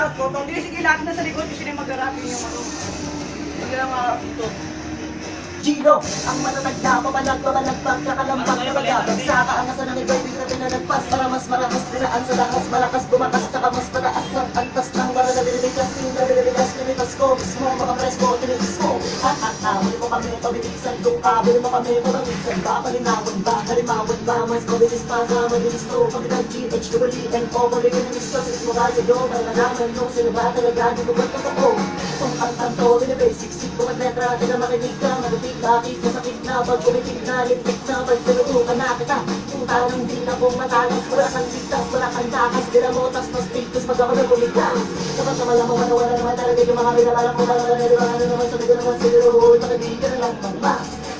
harap ko. Hindi sige lahat na sa likod, kasi na mag-harapin yung ano. Hindi lang maharap ito. Gino, ang matatag na pamanag pagkakalampak na bagabag sa kaangasan ng iba'y bigla pinalagpas para mas marakas dinaan sa lakas malakas bumakas tsaka mas mataas ang antas ng para na biniligas pinitas ko mismo mga presko tinitis mo huli mo kami pabilisan kung kabili mo kami pababilisan ba palinawan ba halimawan ba mas mabilis pa sa mabilis to pagkakang GHWNO mabigyan ng iskosis mo kaya do para nalaman nung sino ba talaga dito ba't totoo kung ang tanto binibasic kung ang letra taga makinig ka mabuti bakit masakit na pag kumitig na lintik na pag tinutukan na kita kung tanong din akong matalas wala kang ligtas, wala kang takas di na mo tas mas pigtas pag ako na kumiglas kapag namala mo wala naman talaga yung mga pinakalang mo wala na diba ano naman sabi ko naman sila nakabigyan na lang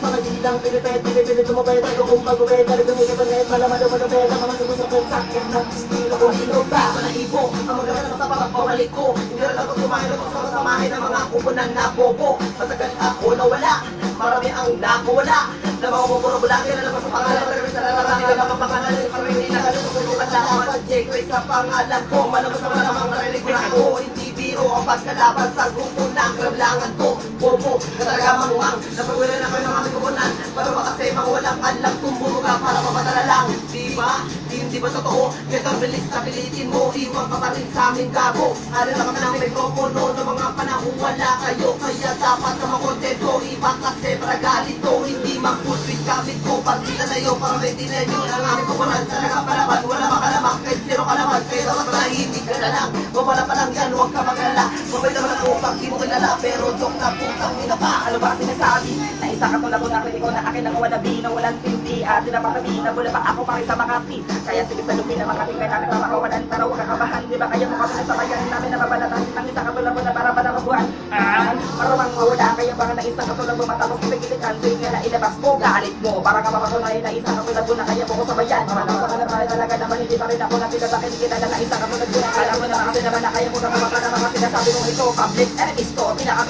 mga dilang pinipet tumapet ako kung pag-upet talagang may kapanet malaman daw manupet ang mga sumusapet sakyan ng estilo ko hinog ba ako na ibo ang maganda sa pagpapawalik ko hindi na lang ako sumahin ako sa kasamahin ng mga kupunan na bobo matagal ako nawala marami ang nakawala na mga buburo-bulaki na labas sa pangalan marami sa lararami na mga pangalan sa sarili na kalusukutukan na ako pag-J-Quay sa pangalan ko malamang sa malamang narinig ko na ako hindi biro ang pagkalaban sa grupo ng krablangan ko bobo katalaga manguhang napagwala na kayo ng aming kupunan para makasay mga walang alam tumburuga para mapadala lang diba? Hindi ba totoo? Kaya bilis na pilitin mo iwan ka pa rin sa aming gago alin na kami ng mikropono ng mga panahong wala kayo kaya dapat na makontento iba kasi pragalito hindi mag-putwis gamit ko partida na iyo para may dinenyo ang aming kupunan talaga palaban wala makalamak kahit zero ka naman kaya dapat nahimig ka na lang mawala pa lang yan huwag ka magalala mabay naman ako pag di mo kilala pero joke na putang ina pa ano ba sinasabi na isa ka tulad ko na rin ikaw na akin ang wanabi na walang tindi at tinapatabi na bula pa ako pa rin sa Makati kaya sige sa lupi na Makati kaya namin makawalan para huwag kakabahan di ba kaya mo kami sa bayan namin na mabalatan ang isa ka tulad ko na para mabuhan marumang mawala kaya baka na isang katulad mo matapos pagkilikan so yung ilabas mo galit mo para ka mapatunay na isang katulad mo na kaya mo ko sa bayan mamatapos ka na tayo talaga naman hindi pa rin ako na pinatakin kilala na isang katulad mo na kala mo naman kasi naman na kaya mo na mamata na mga sinasabi mo ito public enemies to pinaka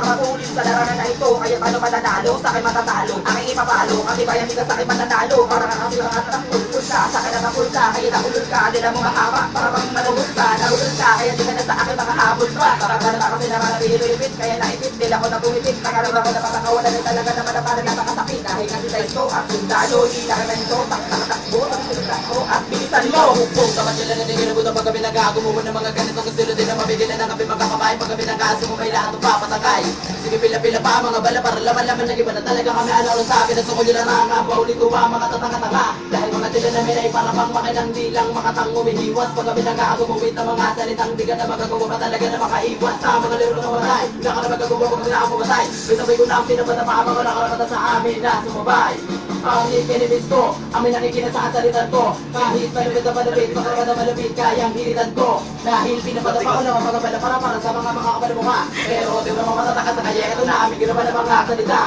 matulin sa larangan na ito kaya paano matatalo sa akin matatalo aking ipapalo kasi bayan hindi ka sa akin matatalo para ka kasi mga nakapulpul ka sa akin nakapul ka kaya nakulul ka nila mo mahaba para pang malulul ka nahulul ka kaya di ka na sa akin makahabol pa para ka na kasi naman napilipit kaya naipit nila ko na bumipit nakarama ko na patakawalan na talaga naman na parang napakasakit dahil kasi sa ito at sundalo hindi na naman ito takbo sa sinulat ko at bilisan mo huwag sa masyala na din ginabutan pag kami nag-aagumo mo ng mga ganitong estilo din na mabigyan na ng kami magkakabahay pag kami nag-aaso mo may lahat ng papatagay sige pila-pila pa mga bala para laman-laman nag-iba na talaga kami ano sa akin na sukol nila na bauli ko ba mga tatanga-tanga dahil mga tila namin ay para pang makinang di lang makatang umihiwas pag kami nag-aagumumit ng mga salitang di ka na magagawa pa talaga na makaiwas sa mga liro na matay hindi ka na magagawa pag kami na ako matay may sabay ko na ang pinapata pa mga nakarapata sa amin na sumabay ang ikinibis ko, amin nakikinig sa kasalitan ko kahit malapit na malapit, makarapata malapit kayang hilitan ko dahil pinapata pa ko ng mga bala para sa mga kapalamuha pero di mo naman matatakas sa kaya ito na amin ginawa ng mga salita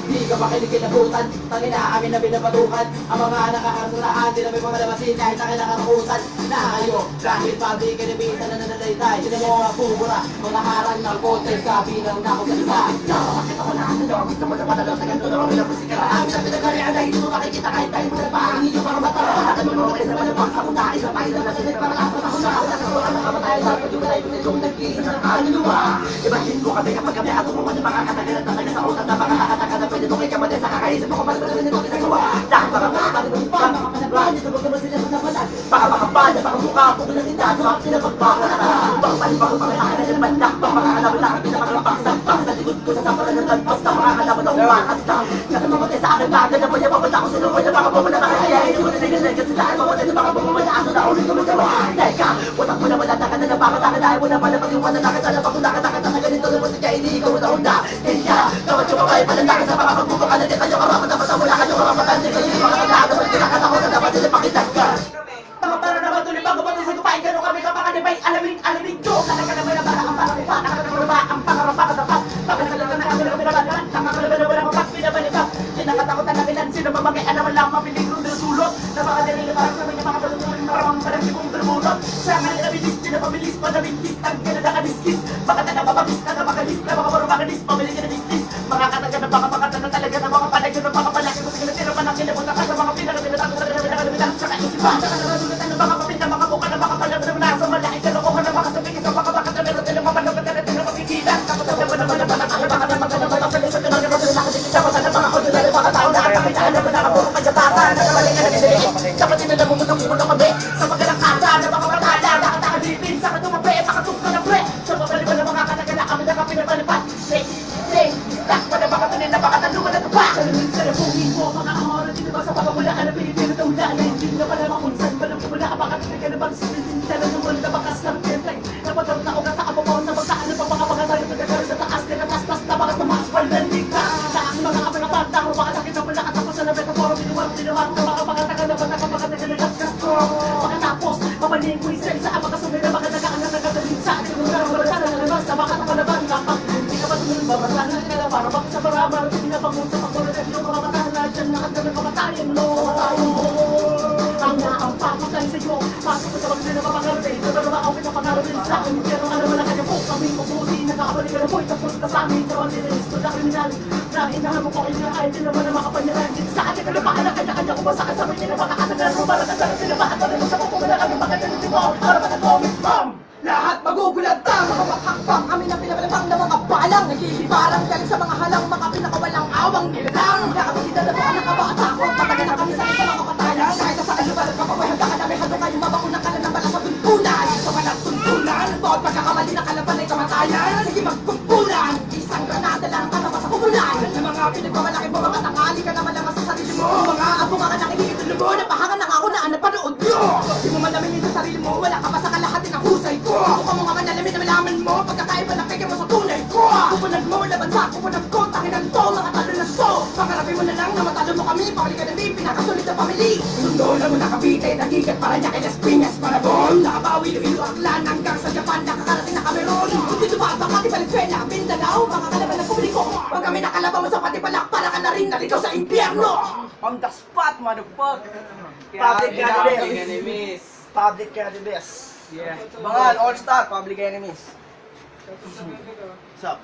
di ka makinig kinabutan tangin na amin na pinapatukan ang mga nakakasulaan di na may mga labasin kahit na kinakatakutan na kayo dahil pati kinibisan na nanalaitay sila mo mga pumura mga harang ng kote sabi lang na ako sa isa nakakakita ko na ang dalawa gusto mo na panalo sa ganito na mga musika amin ang pinagarihan na hindi mo makikita kahit tayo mo na pa ang inyo mga mata at mo mga isa malabang sa kuna isa pa ilang nasisit para lakas ako na ako nakasuhan ng kamatayan sa pagdumulay ko nitong nag-iisa ng kaluluwa ibahin ko kami kapag kami ako mo na makakatagalan talaga sa utak na makakataka na pwede kung ikaw sa kakaisip ako pala pala nito ginagawa dahil baka makakalimutan pa baka panaglaan ito baka naman sila manapalan baka makapala baka mukha ako na nila sa mga pinapagpakalata baka palibang pangalakan na naman na baka makakalaban na pinapaglampang sampang sa likod ko sa sampalan ng talpas na makakalaban na umakastang kasi mamatay sa akin bagay na pwede mapunta ko sa lupa na baka pumunta na kaya hindi mo na nagandang kasi dahil mamatay na baka pumunta aso na ulit ko magawa teka watak mo na malata ka na napakataka dahil mo na pala pag-iwan na nakita na pagkundaka-taka na ganito na musika hindi ikaw na una kaya kawat yung mabay palataka sa mga pagbubukan na di kayo karapat-dapat wala kayo karapatan di kayo yung mga nagagawa kinakatakot na dapat sila pakitan ka para naman tuloy bago pati sa kupain gano'n kami kapakanibay alamin joke talaga naman na para ang pangakipa nakakatawa ba ang pangarapakatapat pagkakalaga na kami na kami nabalan nakakalaga na wala kapag pinabalikat kinakatakutan na ilan sino mamagay alaman lang mapiligro na sulot na baka dalili para sa mga mga talungan maramang parang si kong bermuda sa nga nilabilis pinapabilis panabintis ang kinadakadiskis baka na napapabis na makalis na mga marumakalis pamili ka na business makakataga na baka makata na talaga na mga palagyo na baka palagyo na sige na tira pa na kinabuta ka sa mga pinagabilitang sa kaisipan sa kanarasulatan na baka mapinta mga buka na baka palagyo na sa malaki ka lokohan na baka sabihin sa baka Kung na ang na labas, na baka nakalaban. Kapag hindi ka pa tumunod, babatahan na nila. Para baka sa marama, pinapangun sa pagkulat yung mga matahan na dyan. Nakagdagan pamatayan mo. Ang naampak sa iyo. Pasok sa pagkakas na mapakarating. Pero naman ako pinapakarating sa akin. Pero ano naman ang kanya po. Kami mabuti. Nakakabalik ka na po. Tapos na sa amin. Kawan din ang isto na kriminal. Na inahan mo ko inahay. Di naman na makapanyaran. Dito sa akin. Kalabahan na kanya-kanya. Kumasakan sa amin. Hindi na makakatagal mo. Para kasama sila. Bakit mo sa kukunan na kami. Bakit yan mo. Para matakomit mom. Lahat magugulat na mga maghakbang. Kami na pinabalabang na mga balang. Nagihibarang galing sa mga halang. Mga pinakawalang awang nilalang. Nakakita na mga nakabata ko. Patagal na kami sa isa mga katayan. Kahit sa alubalan ka pa. Handa ka namin. Hando kayo mabakunan ka na ng balas sa tuntunan. Sa balas tuntunan. Bawat pagkakamali na kalaban ay kamatayan. Sige magkumpulan. Isang granada lang ka na sa kubulan. Ng mga pinagmamalaki mo. Mga tangali ka naman lang sa sarili mo. Mga abo nga ka nakikitulo mo. Napahangan na ako na napanood nyo. Di mo malamin sa sarili mo. Wala ka pa sa kalahati ng husay ko. Kung mo nga manalamin na malaman mo. Pagkakaiba na peke mo sa tunay ko. Kupunag mo, laban sa kupunag ko. Takinan to, mga talo na so. Pangarapin mo na lang na matalo mo kami. Pakalikan na din, pinakasulit na pamili. Sundo na mo nakabite, nagigat para niya kay Las Piñas, Marabon. Nakabawi, Iloilo, Aklan, hanggang sa Japan. Nakakarating na Cameron. Dito ba, baka di Valenzuela, Mindanao. Mga kalaban ng publiko. Pag kami nakalaban mo sa patipalak, para ka na rin nalito sa impyerno. On the spot, motherfucker. Public Public enemies. Public enemies. Yeah. Bangan, all-star, public enemies. What's up?